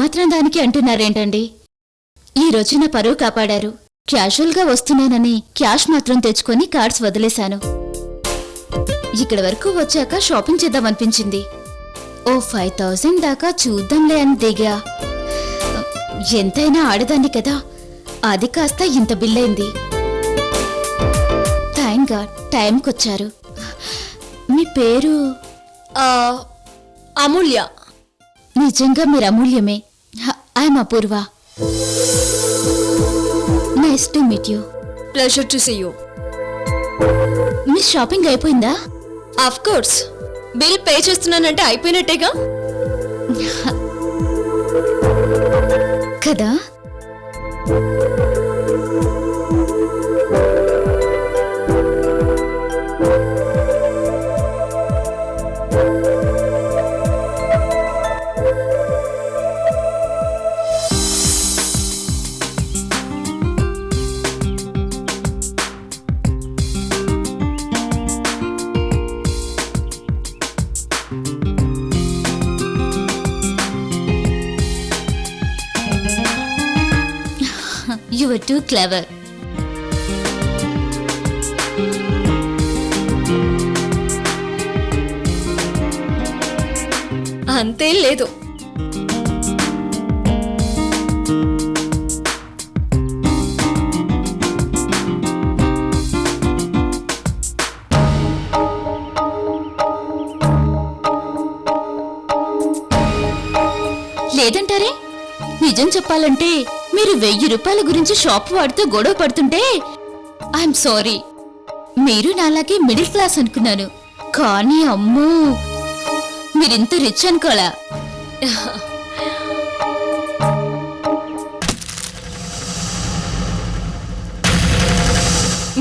మాత్రం దానికి అంటున్నారేంటండి? ఈ రోజు నా పరువు కాపాడారు. క్యాజువల్గా వస్తున్నానని క్యాష్ మాత్రం తెచ్చుకొని కార్డ్స్ వదిలేశాను. ఇక్కడ వరకు వచ్చాక షాపింగ్ చేద్దామనిపించింది. ఓ 5000 దాకా చూద్దాంలే అని దిగా. ఎంతైనా ఆడదాన్ని కదా, అది కాస్త ఇంత బిల్లైంది. Thank God టైంకొచ్చారు. మీ పేరు? అమూల్య. నిజంగా మీరు అమూల్యమే. I'm Apoorva. Nice to meet you. Pleasure to see you. మీ షాపింగ్ అయిపోయిందా? ఆఫ్ కోర్స్, బిల్ పే చేస్తున్నానంటే అయిపోయినట్టేగా. కదా. You were too clever. అంతేం లేదు. లేదంటారే? నిజం చెప్పాలంటే మీరు 1000 రూపాయల గురించి షాప్ వాడితో గొడవ పడుతుంటే ఐఎమ్ సారీ. మీరు నాలాగే మిడిల్ క్లాస్ అనుకున్నాను, కానీ అమ్మో మీరింత రిచ్ అనుకోలా.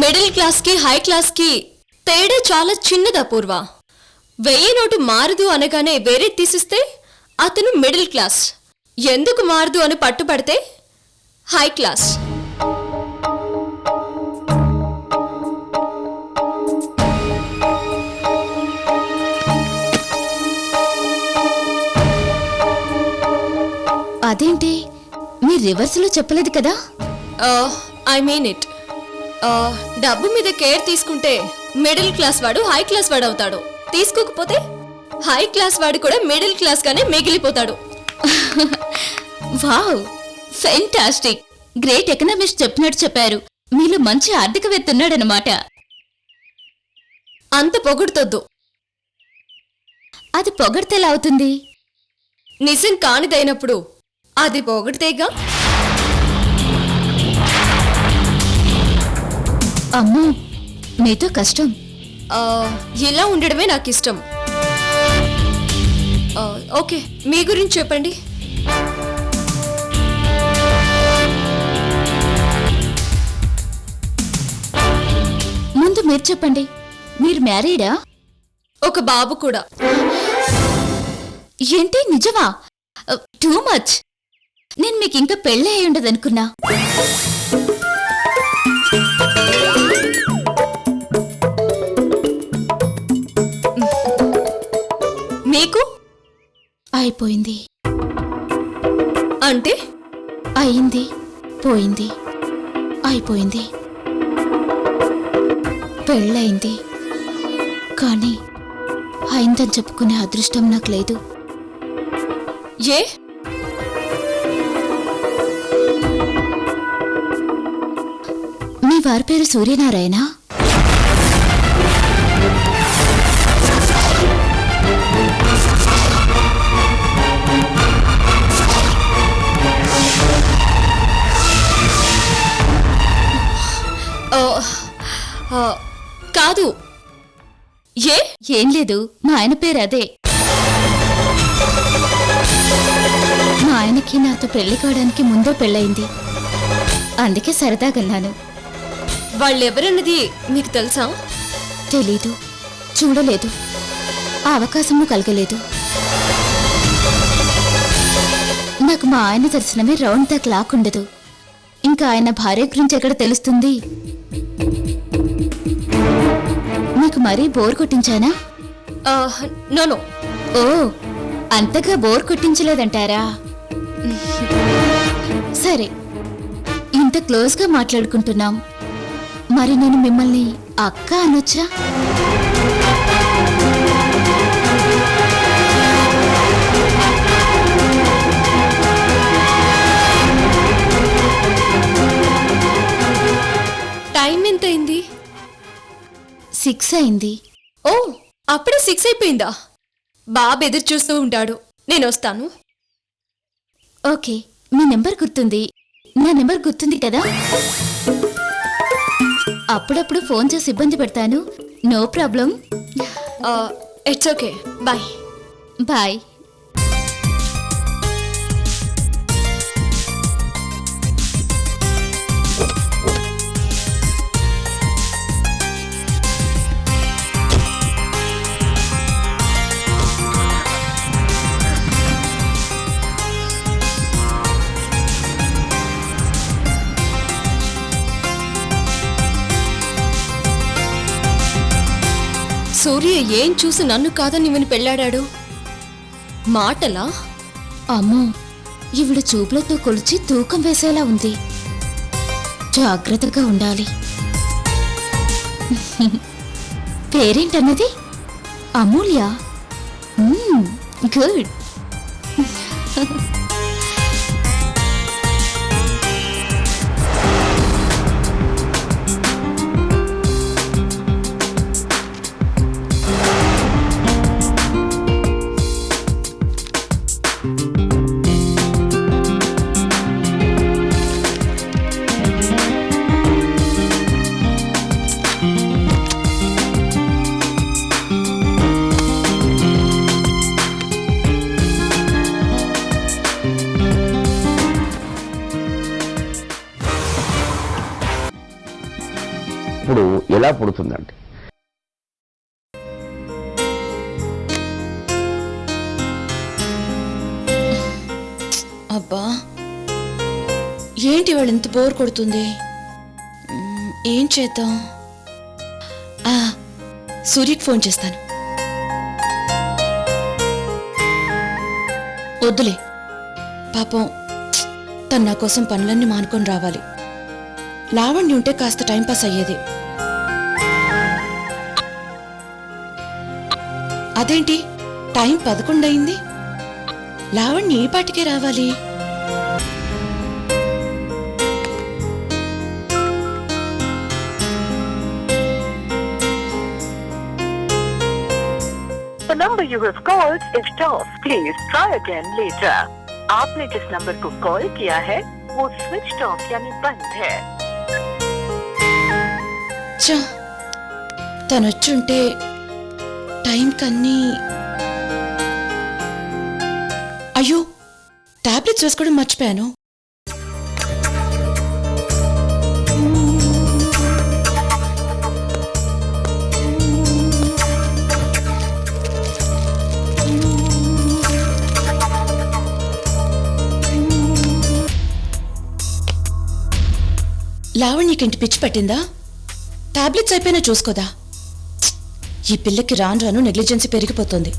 మిడిల్ క్లాస్ కి హై క్లాస్ కి తేడా చాలా చిన్నది అపూర్వ. 1000 నోటు మారదు అనగానే వేరే తీసిస్తే అతను మిడిల్ క్లాస్. ఎందుకు మారదు అని పట్టుపడితే హై క్లాస్. అదేంటి మీరు రివర్స్లో చెప్పలేదు కదా? I mean it. డబ్బు మీద కేర్ తీసుకుంటే మిడిల్ క్లాస్ వాడు హై క్లాస్ వాడు అవుతాడు. తీసుకోకపోతే హై క్లాస్ వాడు కూడా మిడిల్ క్లాస్ గానే మిగిలిపోతాడు. Wow, fantastic. గ్రేట్ ఎకనామిస్ట్ చెప్పినట్టు చెప్పారు. మీలో మంచి ఆర్థికవేత్త ఉన్నాడనమాట. అంత పొగుడుతొద్దు. అది పొగడితేలా అవుతుంది? నిజం కానిదైనప్పుడు అది పొగిడితేగా. అమ్మో, మీతో కష్టం. ఇలా ఉండడమే నాకు ఇష్టం. ఓకే, మీ గురించి చెప్పండి. ముందు మీరు చెప్పండి. మీరు మ్యారీడా? ఒక బాబు కూడా. ఏంటి, నిజమా? Too much. నేను మీకు ఇంకా పెళ్ళి అయి ఉండదనుకున్నా. మీకు అయిపోయింది. అంటే అయింది, పోయింది, అయిపోయింది. పెళ్ళయింది, కానీ అయిందని చెప్పుకునే అదృష్టం నాకు లేదు. ఏ? మీ వారి పేరు సూర్యనారాయణ? కాదు. ఏ? ఏం లేదు, మా ఆయన పేరు అదే. మా ఆయనకి నాతో పెళ్లి కావడానికి ముందే పెళ్ళయింది, అందుకే సరదాగన్నాను. వాళ్ళెవరన్నది మీకు తెలుసా? తెలీదు, చూడలేదు, ఆ అవకాశము కలగలేదు. నాకు మా ఆయన దర్శనమే రౌండ్ ద క్లాక్ ఉండదు. ఇంకా ఆయన భార్య గురించి ఎక్కడ తెలుస్తుంది? మీకు మరీ బోర్ కొట్టించానా? నో. ఓ, అంతగా బోర్ కొట్టించలేదంటారా? సరే, ఇంత క్లోజ్గా మాట్లాడుకుంటున్నాం, మరి నేను మిమ్మల్ని అక్క అనొచ్చా? టైం ఎంత అయింది? 6 అయింది. ఓ, అప్పుడే 6 అయిపోయిందా? బాబు ఎదురు చూస్తూ ఉంటాడు, నేను వస్తాను. ఓకే, మీ నెంబర్ గుర్తుంది, నా నెంబర్ గుర్తుంది కదా? అప్పుడప్పుడు ఫోన్ చేసి ఇబ్బంది పెడతాను, no problem. It's okay, bye. Bye. Surya ఏం చూసి నన్ను కాదని ఇవని పెళ్ళాడాడు? మాటలా? అమ్మో, ఈవిడ చూపులతో కొలిచి తూకం వేసేలా ఉంది, జాగ్రత్తగా ఉండాలి. పేరేంటన్నది? అమూల్య. గుడ్. ఇప్పుడు ఎలా పుడుతుందంటే, అబ్బా, ఏంటి వాళ్ళు ఇంత బోర్ కొడుతుంది? ఏం చేద్దాం? సూర్యకి ఫోన్ చేస్తాను. వద్దులే, పాపం తను నా కోసం పనులన్నీ మానుకొని రావాలి. లావణ్య ఉంటే కాస్త టైంపాస్ అయ్యేది. అదేంటి టైం 11 అయింది? లావణ్య ఏ పాటికే రావాలి? The number you have called is off. Please try again later. आपने जिस नंबर को कॉल किया है वो स्विच ऑफ यानी बंद है. చా, తనొచ్చుంటే టైం కన్నీ. అయ్యో, టాబ్లెట్స్ వేసుకోవడం మర్చిపోయాను. లావణ్యకింటి పిచ్చి పట్టిందా? టాబ్లెట్స్ అయిపోయినా చూసుకోదా? ఈ పిల్లకి రాను రాను నెగ్లిజెన్సీ పెరిగిపోతుంది.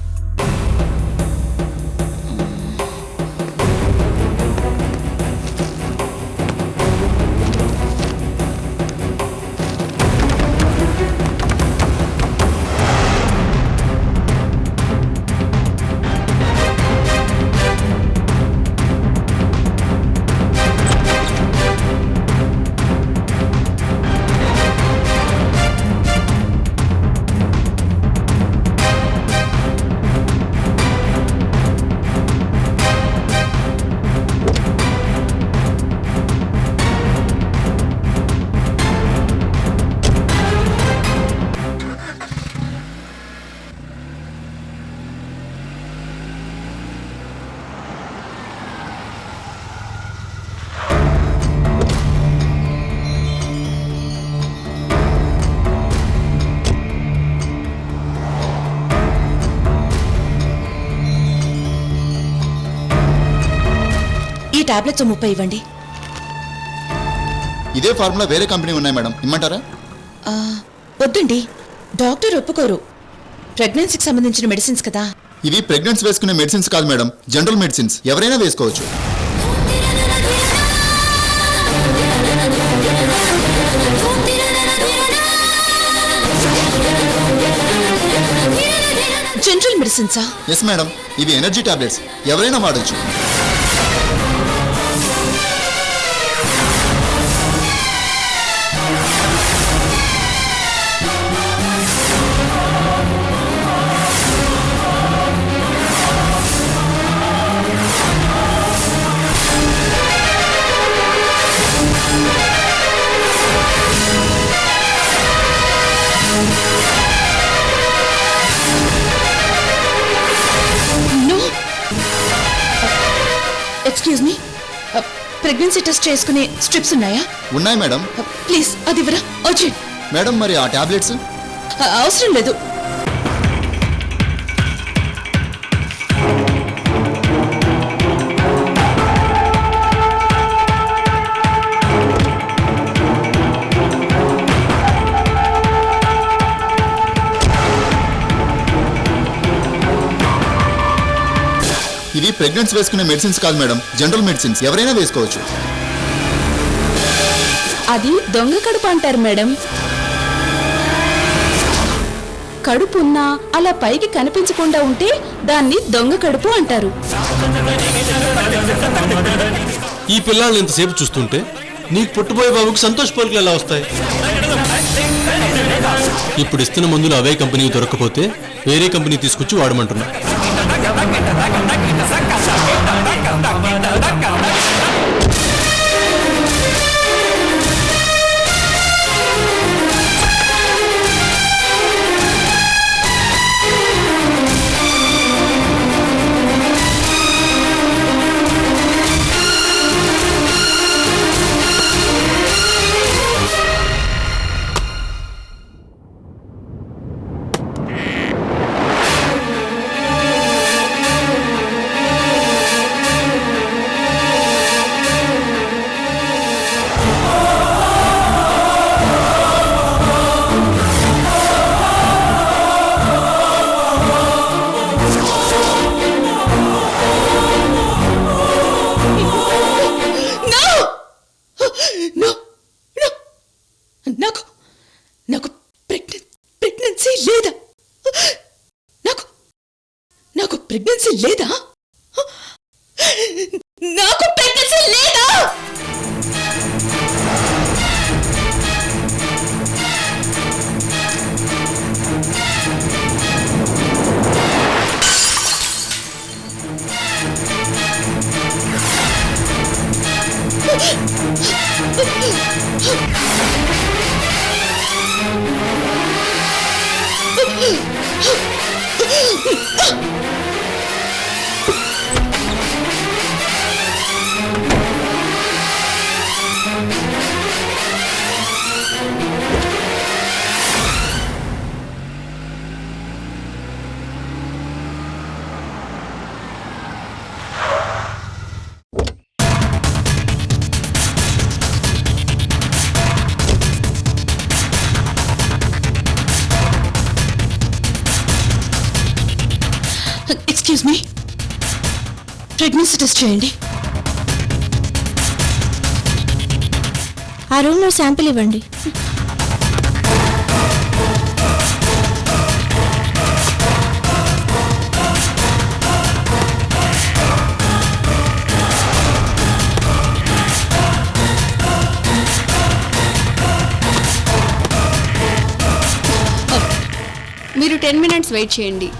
టాబ్లెట్స్ 30 ఇవ్వండి. ఇదే ఫార్ములా వేరే కంపెనీ ఉన్నాయి మేడం, ఇమ్మంటారా? వద్దండి, డాక్టర్ ఒప్పుకోరు. ప్రెగ్నెన్సీకి సంబంధించిన మెడిసిన్స్ కదా. ఇవి ప్రెగ్నెన్సీ వేసుకునే మెడిసిన్స్ కాదు మేడం, జనరల్ మెడిసిన్స్, ఎవరైనా వేసుకోవచ్చు. మెడిసిన్సా? ఎస్ మేడం, ఇవి ఎనర్జీ టాబ్లెట్స్, ఎవరైనా వాడచ్చు. No. Excuse me, pregnancy test చేసుకునే స్ట్రిప్స్ ఉన్నాయా? ఉన్నాయి మేడం. ప్లీజ్ అది ఇవ్వరా, అర్జెంట్. మేడం మరి ఆ టాబ్లెట్స్? అవసరం లేదు. ఇవి ప్రెగ్నెన్సీ వేసుకునే మెడిసిన్స్ కాదు మేడం, జనరల్ మెడిసిన్స్, ఎవరైనా వేసుకోవచ్చు. అది దొంగ కడుపు అంటారు మేడం. కడుపు ఉన్నా అలా పైకి కనిపించకుండా ఉంటే దాన్ని దొంగ కడుపు అంటారు. ఈ పిల్లల్ని ఇంతసేపు చూస్తుంటే నీకు పుట్టబోయే బాబుకి సంతోష పలుకులు ఎలా వస్తాయి? ఇప్పుడు ఇస్తున్న మందులు అవే కంపెనీకి దొరకకపోతే వేరే కంపెనీ తీసుకొచ్చి వాడమంటున్నా. నాకు ప్రెగ్నెన్సీ లేదా? నాకు ప్రెగ్నెన్సీ లేదా? నాకు ప్రెగ్నెన్సీ లేదా? ఎక్స్క్యూజ్ మీ, ప్రెగ్నెన్సీ టెస్ట్ చేయండి. ఆ రూమ్లో శాంపిల్ ఇవ్వండి. మీరు 10 minutes వెయిట్ చేయండి.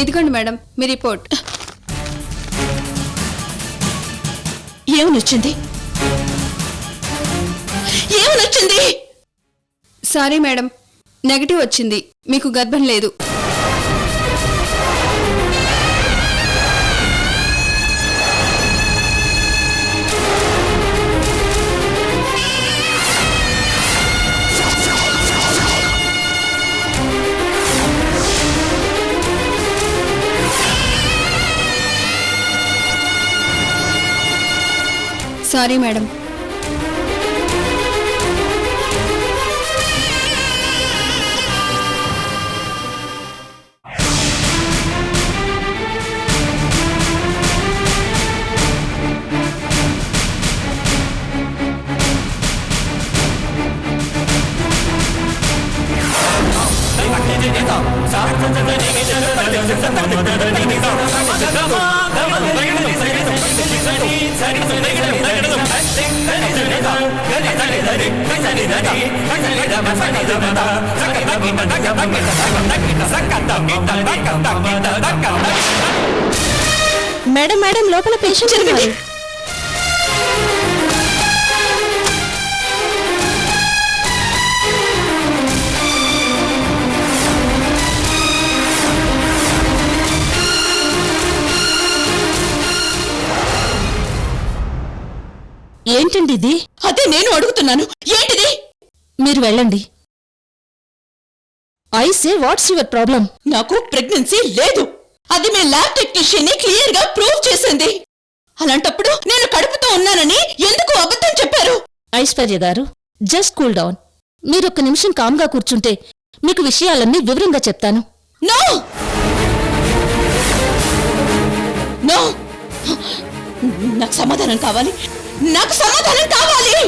ఇదిగోండి మేడం మీ రిపోర్ట్. ఏమనొచ్చింది? ఏమనొచ్చింది? సారీ మేడం, నెగటివ్ వచ్చింది. మీకు గర్భం లేదు. Sorry madam. మేడం మేడం లోపల పేషెంట్ ఉన్నారు. ఏంటండి ఇది? అదే నేను అడుగుతున్నాను, ఏంటిది? మీరు వెళ్ళండి. I say what's your problem? నాకు ప్రెగ్నెన్సీ లేదు. అది మీ ల్యాబ్ టెక్నీషియన్ క్లియర్ గా ప్రూవ్ చేసింది. అలాంటప్పుడు నేను కడుపుతో ఉన్నానని ఎందుకు అబద్ధం చెప్పారు? ఐశ్వర్య గారు, జస్ట్ కూల్ డౌన్. మీరొక్క నిమిషం కామ్గా కూర్చుంటే మీకు విషయాలన్నీ వివరంగా చెప్తాను. నో నో, నాకు సమాధానం కావాలి, నాకు సమాధానం కావాలి.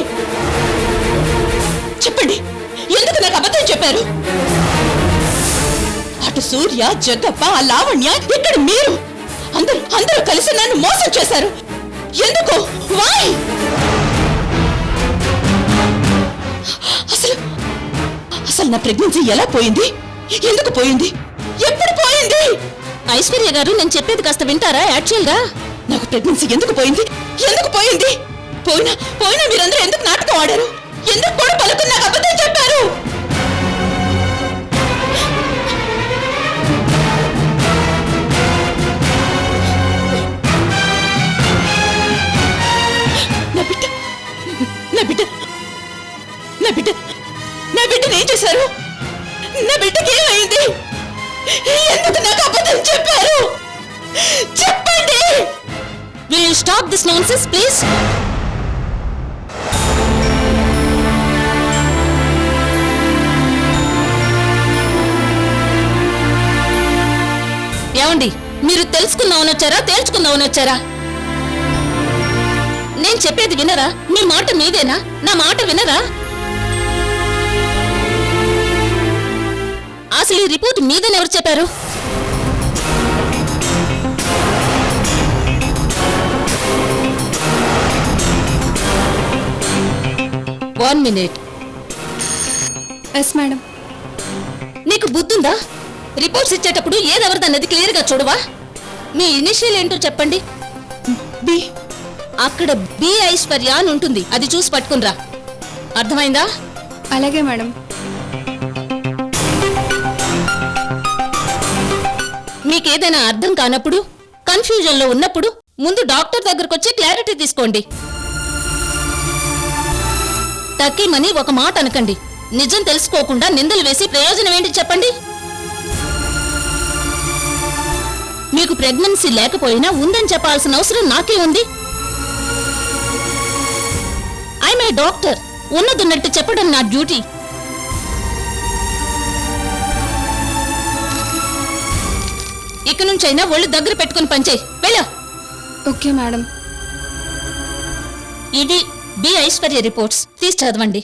చెప్పండి, ఎందుకు నాకు అబద్ధం చెప్పారు? అటు సూర్య, జగ్గప్ప, ఆ లావణ్య, ఇక్కడ మీరు అందరూ కలిసి నన్ను మోసం చేశారు. ఎందుకు? వై? అసలు నా ప్రెగ్నెన్సీ ఎలా పోయింది? ఎందుకు పోయింది? ఎప్పుడు పోయింది? ఐశ్వర్య గారు, నేను చెప్పేది కాస్త వింటారా? యాక్చువల్గా నాకు ప్రెగ్నెన్సీ ఎందుకు పోయింది? ఎందుకు పోయింది? పోయినా మీరందరూ ఎందుకు నాటకం ఆడారు? ఎందుకు కూడా పలుకుని నాకు అబద్ధం చెప్పారు? నా బిడ్డను ఏం చేశారు? నా బిడ్డకి ఏమైంది? ఎందుకు నాకు అబద్ధం చెప్పారు? చెప్పండి. Will you stop this nonsense please? ఏమండి, మీరు తెలుసుకుందామని వచ్చారా, తేల్చుకుందామని వచ్చారా? నేను చెప్పేది వినరా? మీ మాట మీదేనా? నా మాట వినరా? అసలు ఈ రిపోర్ట్ మీదని ఎవరు చెప్పారు? One minute. Yes madam. నీకు బుద్ధుందా? రిపోర్ట్స్ ఇచ్చేటప్పుడు ఏదెవరిదన్నది క్లియర్ గా చూడవా? మీ ఇనిషియల్ ఏంటో చెప్పండి. బి. అక్కడ బి ఐశ్వర్య అని ఉంటుంది, అది చూసి పట్టుకునిరా. అర్థమైందా? అలాగే మేడం. మీకేదైనా అర్థం కానప్పుడు, కన్ఫ్యూజన్ లో ఉన్నప్పుడు ముందు డాక్టర్ దగ్గరకు వచ్చి క్లారిటీ తీసుకోండి. టక్కీమని ఒక మాట అనకండి. నిజం తెలుసుకోకుండా నిందలు వేసి ప్రయోజనం ఏంటి చెప్పండి? మీకు ప్రెగ్నెన్సీ లేకపోయినా ఉందని చెప్పాల్సిన అవసరం నాకే ఉంది. I'm a doctor. ఉన్నదున్నట్టు చెప్పడం నా డ్యూటీ. ఇక నుంచైనా ఒళ్ళు దగ్గర పెట్టుకుని పనిచేయి. వెళ్ళా. Okay madam. ఇది బి ఐశ్వర్య రిపోర్ట్స్. తీసి చదవండి.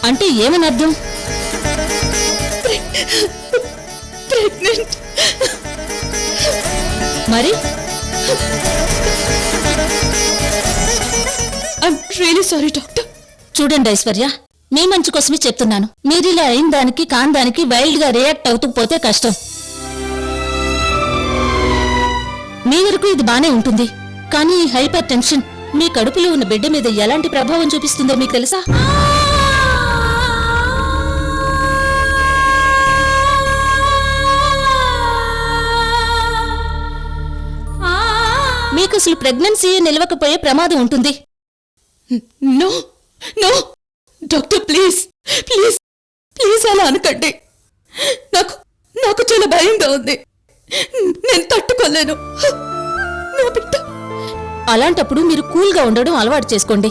అంటే ఏమని అర్థం? ప్రెగ్నెంట్. మరి ఐఎమ్ రియలీ సారీ డాక్టర్. చూడండి ఐశ్వర్య, మీ మంచి కోసమే చెప్తున్నాను. మీరిలా అయిన దానికి కాని దానికి వైల్డ్ గా రియాక్ట్ అవుతూ పోతే కష్టం. మీ వరకు ఇది బానే ఉంటుంది, కానీ ఈ హైపర్ టెన్షన్ మీ కడుపులో ఉన్న బిడ్డ మీద ఎలాంటి ప్రభావం చూపిస్తుందో మీకు తెలుసా? మీకు అసలు ప్రెగ్నెన్సీ నిలవకపోయే ప్రమాదం ఉంటుంది. No no doctor, please please please అలా అనకండి. నాకు నాకు చాలా భయంగా ఉంది. నేను తట్టుకోలేను. నా బిడ్డ. అలాంటప్పుడు మీరు కూల్గా ఉండడం అలవాటు చేసుకోండి.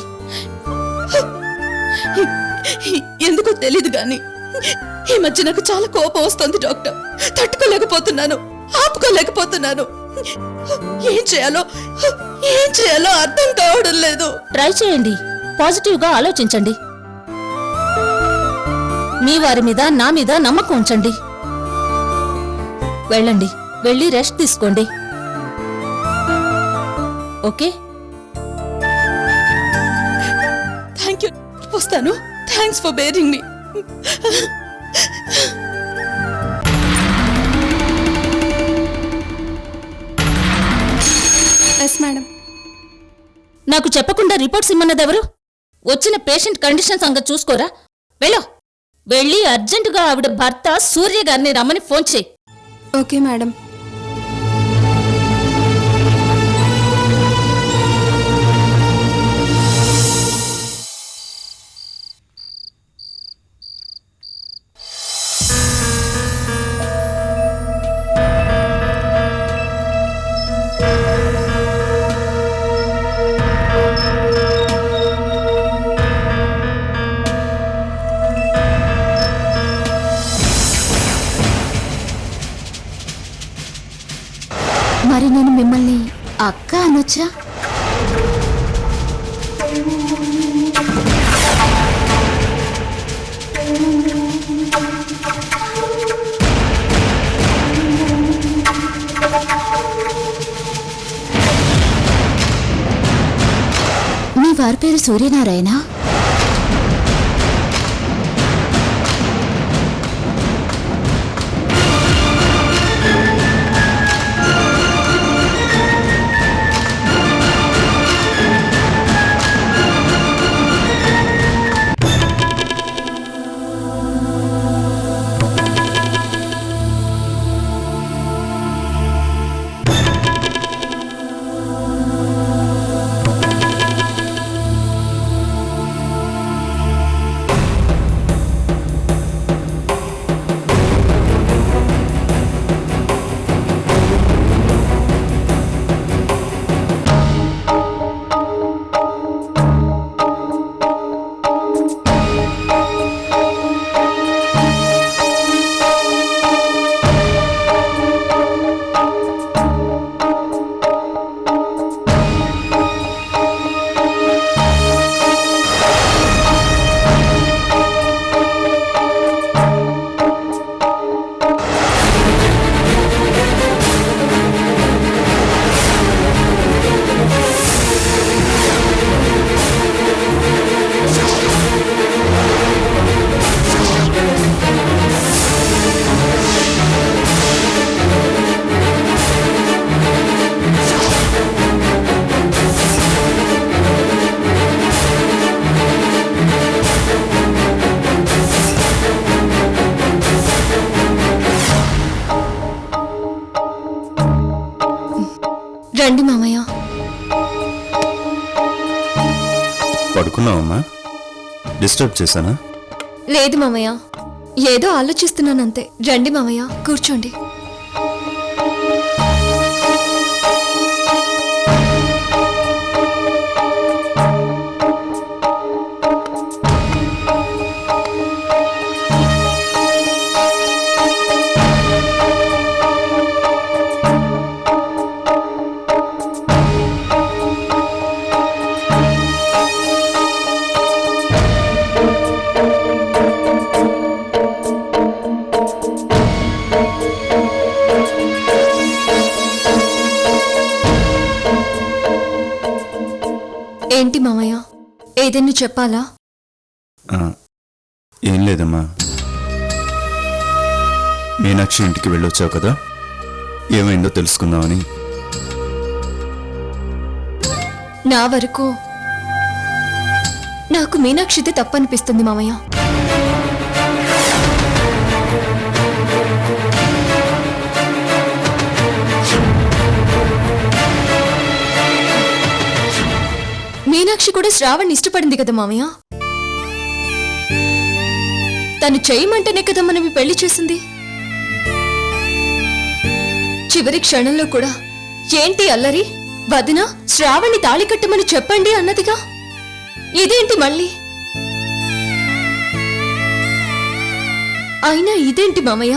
ఎందుకో తెలీదు గాని ఈ మధ్య నాకు చాలా కోపం వస్తుంది డాక్టర్. తట్టుకోలేకపోతున్నాను, ఆపుకోలేకపోతున్నాను. ఏం చేయాలో అర్థం కావడం లేదు. ట్రై చేయండి, పాజిటివ్ గా ఆలోచించండి. మీ వారి మీద నా మీద నమ్మకం ఉంచండి. వెళ్ళండి, వెళ్ళి రెస్ట్ తీసుకోండి. ఓకే? Thank you. వస్తాను. Thanks for bearing me. Yes madam. నాకు చెప్పకుండా రిపోర్ట్స్ ఇమ్మన్నదెవరు? వచ్చిన పేషెంట్ కండిషన్ సంగతి చూసుకోరా? వెళ్ళి అర్జెంటుగా ఆవిడ భర్త సూర్య గారిని రమ్మని ఫోన్ చేయి. Okay madam. మరి నేను మిమ్మల్ని అక్క అనొచ్చా? మీ వారి పేరు సూర్యనారాయణ? రండి మామయ్య. పడుకున్నావమ్మా? డిస్టర్బ్ చేశానా? లేదు మామయ్య, ఏదో ఆలోచిస్తున్నానంతే. రండి మామయ్య, కూర్చోండి. ఏదైనా చెప్పాలా? ఆ, ఏం లేదమ్మా. మీనాక్షి ఇంటికి వెళ్ళొచ్చావు కదా, ఏమైందో తెలుసుకుందామని. నా వరకు నాకు మీనాక్షితే తప్పనిపిస్తుంది మామయ్య. మీనాక్షి కూడా శ్రావణ్ ఇష్టపడింది కదా మామయ్య. తను చేయమంటేనే కదా మనం ఈ పెళ్లి చేసింది. చివరి క్షణంలో కూడా ఏంటి అల్లరి, వదిన శ్రావణ్ణి తాళి కట్టమని చెప్పండి అన్నదిగా. ఇదేంటి మళ్ళీ? అయినా ఇదేంటి మామయ్య,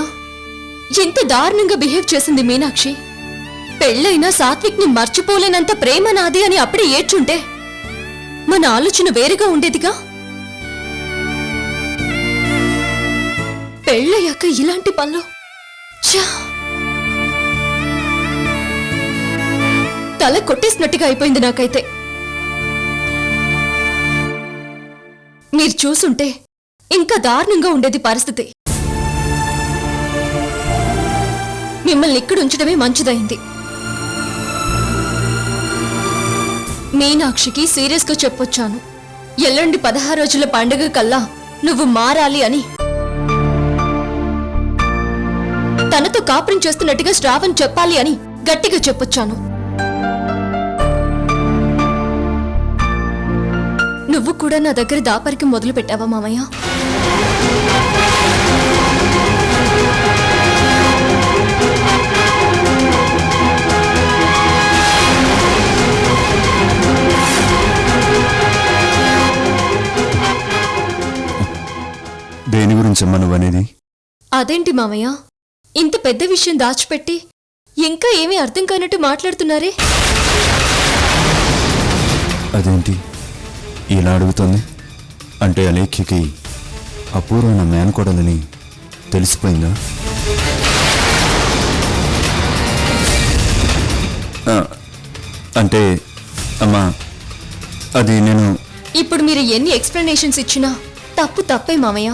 ఎంత దారుణంగా బిహేవ్ చేసింది మీనాక్షి. పెళ్ళైనా సాత్విక్ని మర్చిపోలేనంత ప్రేమ నాది అని అప్పుడే ఏడ్చుంటే మన ఆలోచన వేరుగా ఉండేదిగా. పెళ్ళయ్యాక ఇలాంటి పనులు ఛా! తల కొట్టేసినట్టుగా అయిపోయింది నాకైతే. మీరు చూసుంటే ఇంకా దారుణంగా ఉండేది పరిస్థితి. మిమ్మల్ని ఇక్కడ ఉంచడమే మంచిదైంది. మీనాక్షికి సీరియస్గా చెప్పొచ్చాను, ఎల్లుండి 16 రోజుల పండుగ కల్లా నువ్వు మారాలి అని. తనతో కాపురం చేస్తున్నట్టుగా శ్రావణ్ చెప్పాలి అని గట్టిగా చెప్పొచ్చాను. నువ్వు కూడా నా దగ్గర దాపరికి మొదలు పెట్టావా మామయ్య? దేని గురించమ్మా నువ్వనేది? అదేంటి మామయ్య, ఇంత పెద్ద విషయం దాచిపెట్టి ఇంకా ఏమీ అర్థం కానట్టు మాట్లాడుతున్నారే? అదేంటి ఇలా అడుగుతోంది? అంటే అలేఖ్యకి అపూర్వ నా మేనకోడలని తెలిసిపోయిందా? అంటే అమ్మా అది నేను... ఇప్పుడు మీరు ఎన్ని ఎక్స్ప్లెనేషన్స్ ఇచ్చినా తప్పు తప్పే మామయ్య.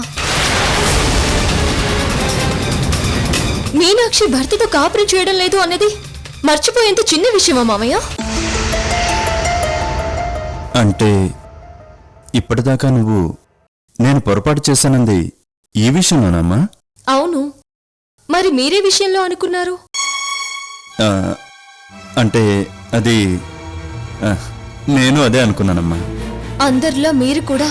మీనాక్షి భర్తతో కాపురం చేయడం లేదు అన్నది మర్చిపోయేంత చిన్న విషయమా మామయ్య? అంటే ఇప్పటిదాకా నువ్వు నేను పొరపాటు చేశానంది ఈ విషయంలోనమ్మా? అవును, మరి మీరే విషయంలో అనుకున్నారు? అంటే అది నేను అదే అనుకున్నానమ్మా. అందరిలా మీరు కూడా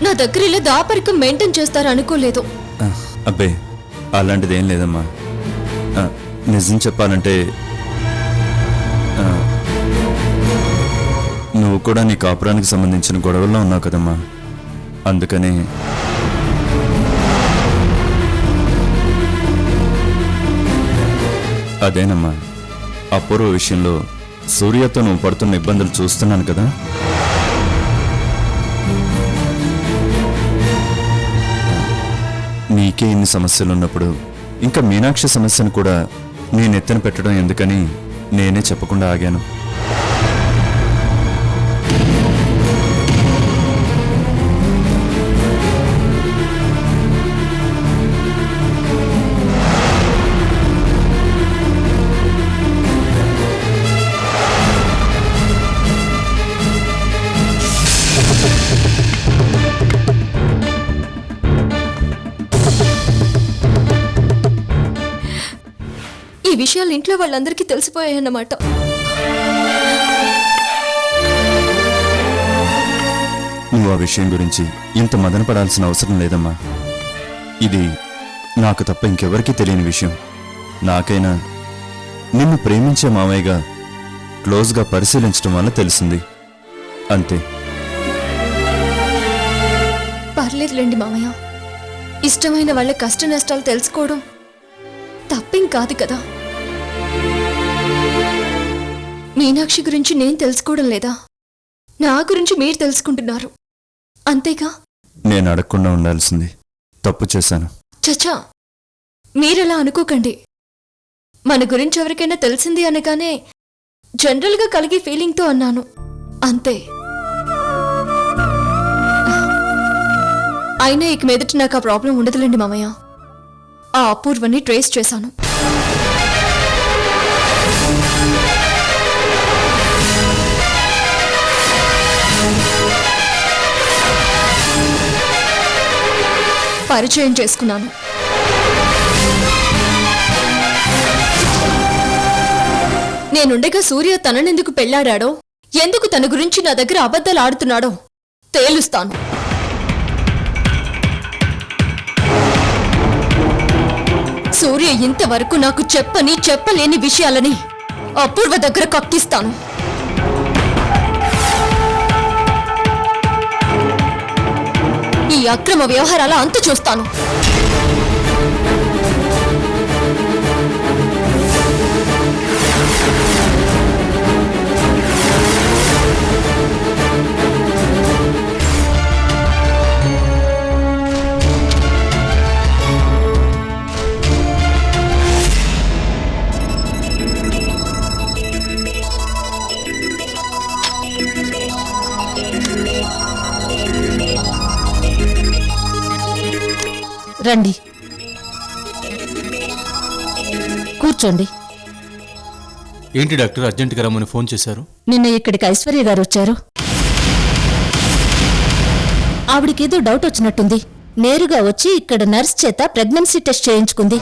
నా దగ్గర ఇలా దాపరికం మెయింటైన్ చేస్తారు అనుకోలేదు. అబ్బే అలాంటిదేం లేదమ్మా. నిజం చెప్పాలంటే నువ్వు కూడా నీ కాపురానికి సంబంధించిన గొడవల్లో ఉన్నావు కదమ్మా, అందుకని అదేనమ్మా. అపూర్వ విషయంలో సూర్యతో నువ్వు పడుతున్న ఇబ్బందులు చూస్తున్నాను కదా. నీకే ఇన్ని సమస్యలున్నప్పుడు ఇంకా మీనాక్షి సమస్యను కూడా నేనెత్తన పెట్టడం ఎందుకని నేనే చెప్పకుండా ఆగాను. ఈ విషయాలు ఇంట్లో వాళ్ళందరికీ తెలిసిపోయాయన్నమాట. నువ్వు ఆ విషయం గురించి ఇంత మదన పడాల్సిన అవసరం లేదమ్మా. ఇది నాకు తప్ప ఇంకెవరికీ తెలియని విషయం. నాకైనా నిన్ను ప్రేమించే మామయ్యగా క్లోజ్గా పరిశీలించడం వల్ల తెలిసింది, అంతే. పర్లేదులేండి మామయ్య, ఇష్టమైన వాళ్ళ కష్ట నష్టాలు తెలుసుకోవడం తప్పేం కాదు కదా. మీనాక్షి గురించి నేను తెలుసుకోవడం లేదా? నా గురించి మీరు తెలుసుకుంటున్నారు, అంతేగా. నేను అడగకుండా ఉండాల్సింది తప్పు చేశాను. చచ్చా, మీరెలా అనుకోకండి. మన గురించి ఎవరికైనా తెలిసింది అనగానే జనరల్గా కలిగే ఫీలింగ్తో అన్నాను, అంతే. అయినా ఇక మీదట నాకు ఆ ప్రాబ్లం ఉండదులేండి మామయ్య. ఆ అపూర్వని ట్రేస్ చేశాను. పరిచయం చేసుకున్నాను. నేనుండగా సూర్య తననెందుకు పెళ్లాడాడో, ఎందుకు తన గురించి నా దగ్గర అబద్ధాలు ఆడుతున్నాడో తేలుస్తాను. సూర్య ఇంతవరకు నాకు చెప్పలేని విషయాలని అపూర్వ దగ్గర కక్కిస్తాను. ఈ అక్రమ వ్యవహారాల అంతు చూస్తాను. రండి, కూర్చోండి. ఏంటి డాక్టర్ అర్జెంటుగా రమ్మని ఫోన్ చేశారు? నిన్న ఇక్కడికి ఐశ్వర్య గారు వచ్చారు. ఆవిడకేదో డౌట్ వచ్చినట్టుంది. నేరుగా వచ్చి ఇక్కడ నర్స్ చేత ప్రెగ్నెన్సీ టెస్ట్ చేయించుకుంది.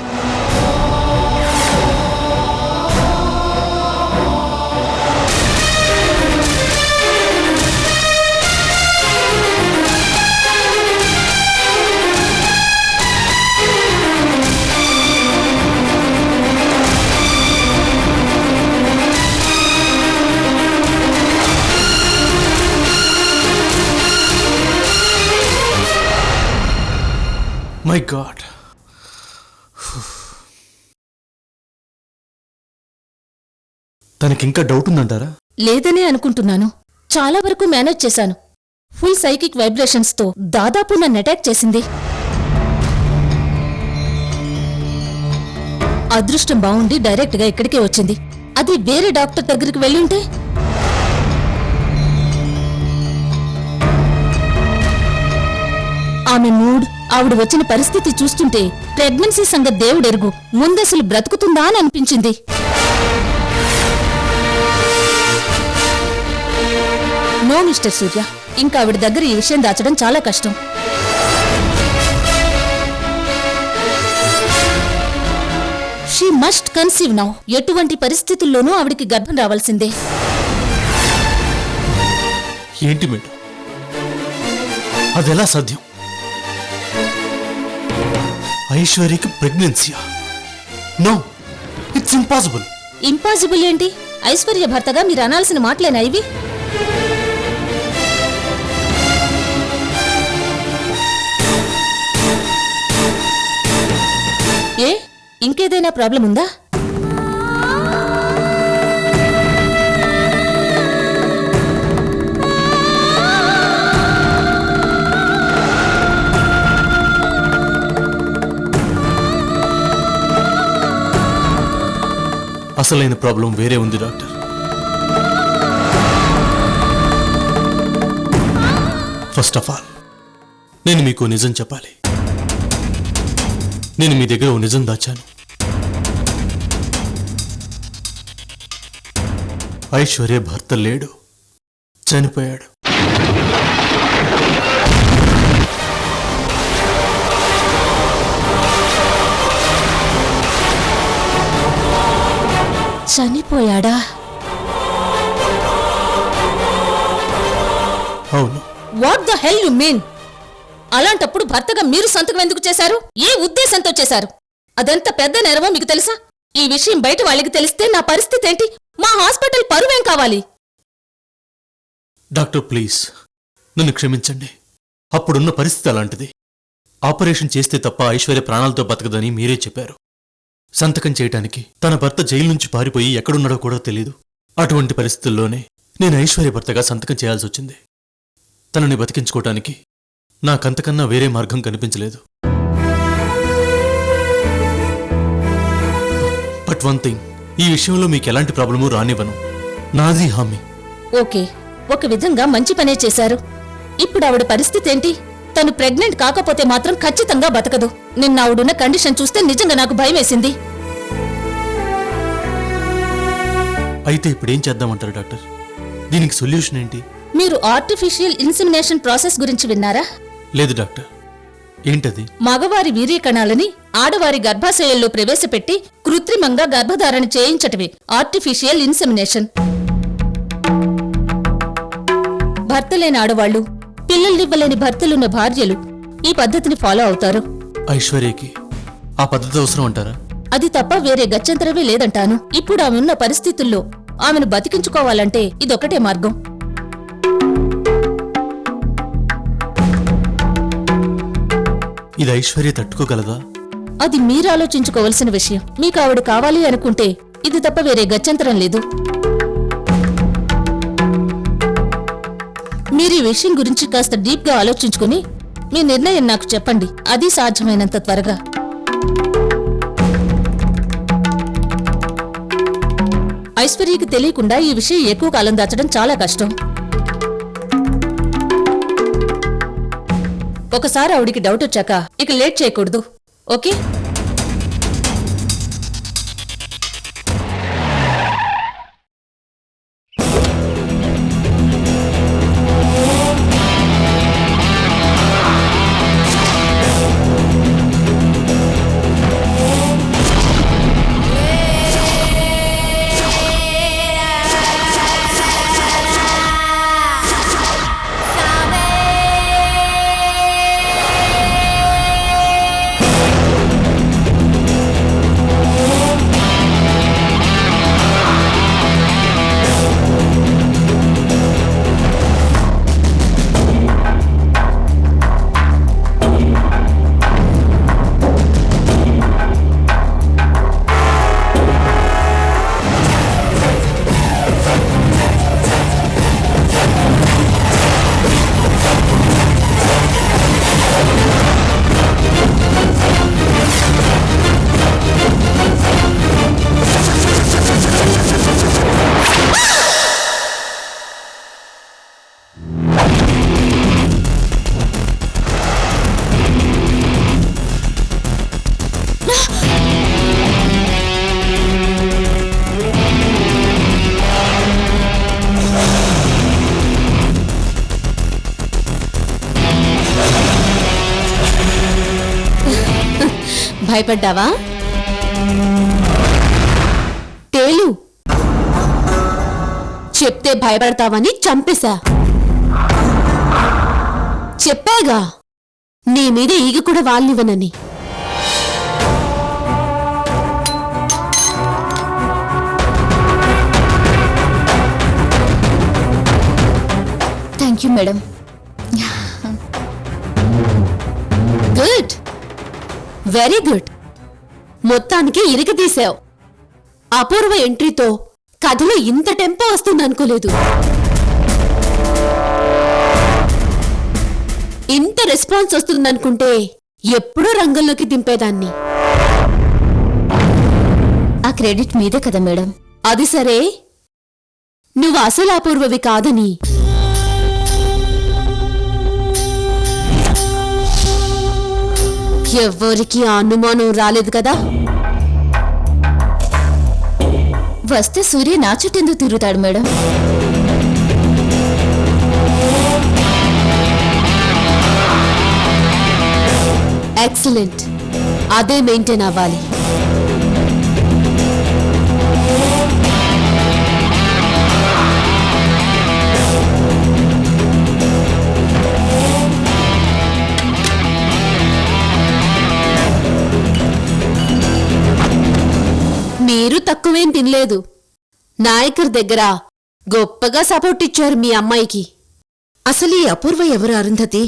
మై గాడ్, తనకింకా డౌట్ ఉందంటారా? లేదనే అనుకుంటున్నాను. చాలా వరకు మేనేజ్ చేశాను. ఫుల్ సైకిక్ వైబ్రేషన్స్ తో దాదాపు నన్ను అటాక్ చేసింది. అదృష్టం బాగుండి డైరెక్ట్ గా ఇక్కడికే వచ్చింది. అది వేరే డాక్టర్ దగ్గరికి వెళ్ళుంటే ఆమె మూడ్, ఆవిడ వచ్చిన పరిస్థితి చూస్తుంటే ప్రెగ్నెన్సీ సంగతి దేవుడెరుగు, ముందసలు బ్రతుకుతుందా అని అనిపించింది. నో మిస్టర్ సూర్య, ఇంకా ఆవిడ దగ్గర ఈ విషయం దాచడం చాలా కష్టం. She must conceive now. ఎటువంటి పరిస్థితుల్లోనూ ఆవిడికి గర్భం రావాల్సిందే. ఏంటి మేడం, అదెలా సాధ్యం? ఐశ్వర్యకి ప్రెగ్నెన్సీయా? No, it's impossible. ఇంపాసిబుల్ ఏంటి? ఐశ్వర్య భర్తగా మీరు అనాల్సిన మాటలేనా ఇవి? ఏ ఇంకేదైనా ప్రాబ్లం ఉందా? అసలైన ప్రాబ్లం వేరే ఉంది డాక్టర్. ఫస్ట్ ఆఫ్ ఆల్ నేను మీకు నిజం చెప్పాలి. నేను మీ దగ్గర ఓ నిజం దాచాను. ఐశ్వర్య భర్త లేడు, చనిపోయాడు. చనిపోయాడా? అవును. What the hell you mean? అలాంటప్పుడు భర్తగా మీరు సంతకం ఎందుకు చేశారు? ఏ ఉద్దేశంతో చేశారు? అదంత పెద్ద నేరమో మీకు తెలుసా? ఈ విషయం బయట వాళ్ళకి తెలిస్తే నా పరిస్థితి ఏంటి? మా హాస్పిటల్ పరువేం కావాలి? డాక్టర్ ప్లీజ్ నన్ను క్షమించండి. అప్పుడున్న పరిస్థితి అలాంటిది. ఆపరేషన్ చేస్తే తప్ప ఐశ్వర్య ప్రాణాలతో బతకదని మీరే చెప్పారు. సంతకం చేయటానికి తన భర్త జైలు నుంచి పారిపోయి ఎక్కడున్నాడో కూడా తెలీదు. అటువంటి పరిస్థితుల్లోనే నేను ఐశ్వర్య భర్తగా సంతకం చేయాల్సి వచ్చింది. తనని బతికించుకోవటానికి నాకంతకన్నా వేరే మార్గం కనిపించలేదు. బట్ వన్ థింగ్, ఈ విషయంలో మీకు ఎలాంటి ప్రాబ్లము రానివ్వను. నాది హామీ. ఓకే, ఒక విధంగా మంచి పనే చేశారు. ఇప్పుడు ఆవిడ పరిస్థితి ఏంటి? తను ప్రెగ్నెంట్ కాకపోతే మాత్రం ఖచ్చితంగా బతకదు. నిన్న ఆవిడున్న కండిషన్ చూస్తే నిజంగా నాకు భయం వేసింది. అయితే ఇప్పుడేం చేద్దామంటారు డాక్టర్? దీనికి సొల్యూషన్ ఏంటి? మీరు ఆర్టిఫిషియల్ ఇన్సెమినేషన్ ప్రాసెస్ గురించి విన్నారా? లేదు డాక్టర్, ఏంటది? మగవారి వీర్య కణాలని ఆడవారి గర్భాశయాల్లో ప్రవేశపెట్టి కృత్రిమంగా గర్భధారణ చేయించటమే ఆర్టిఫిషియల్ ఇన్సెమినేషన్. భర్తలేని ఆడవాళ్లు, పిల్లల్నివ్వలేని భర్తలున్న భార్యలు ఈ పద్ధతిని ఫాలో అవుతారు. ఐశ్వర్యకి ఆ పద్ధతి అవసరం అంటారా? అది తప్ప వేరే గత్యంతరమే లేదంటాను. ఇప్పుడు ఆమె ఉన్న పరిస్థితుల్లో ఆమెను బతికించుకోవాలంటే ఇదొక్కటే మార్గం. ఇది ఐశ్వర్య తట్టుకోగలదా? అది మీరు ఆలోచించుకోవలసిన విషయం. మీకు ఆవిడ కావాలి అనుకుంటే ఇది తప్ప వేరే గత్యంతరం లేదు. మీరు ఈ విషయం గురించి కాస్త డీప్ గా ఆలోచించుకుని మీ నిర్ణయం నాకు చెప్పండి. అది సాధ్యమైనంత త్వరగా. ఐశ్వర్యకి తెలియకుండా ఈ విషయం ఎక్కువ కాలం దాచడం చాలా కష్టం. ఒకసారి ఆవిడికి డౌట్ వచ్చాక ఇక లేట్ చేయకూడదు. ఓకే? భయపడ్డావా? తేలు చెప్తే భయపడతావని చంపేశా. చెప్పాగా నీ మీద ఈగ కూడా వాళ్ళనివ్వనని. Thank you madam. Good, very good. మొత్తానికి ఇరగదీశావు. అపూర్వ ఎంట్రీతో కథలో ఇంత టెంపో వస్తుందనుకోలేదు. ఇంత రెస్పాన్స్ వస్తుందనుకుంటే ఎప్పుడూ రంగంలోకి దింపేదాన్ని. ఆ క్రెడిట్ మీదే కదా మేడం. అది సరే, నువ్వు అసలు అపూర్వవి కాదని ఎవ్వరికి అనుమానం రాలేదు కదా? వస్తే సూర్య నా చుట్టెందుకు తిరుగుతాడు మేడం? ఎక్సలెంట్, అదే మెయింటైన్ అవ్వాలి. మీరు తక్కువేం తినలేదు. నాయకర్ దగ్గర గొప్పగా సపోర్ట్ ఇచ్చారు మీ అమ్మాయికి. అసలు ఈ అపూర్వ ఎవరు అరుంధతి?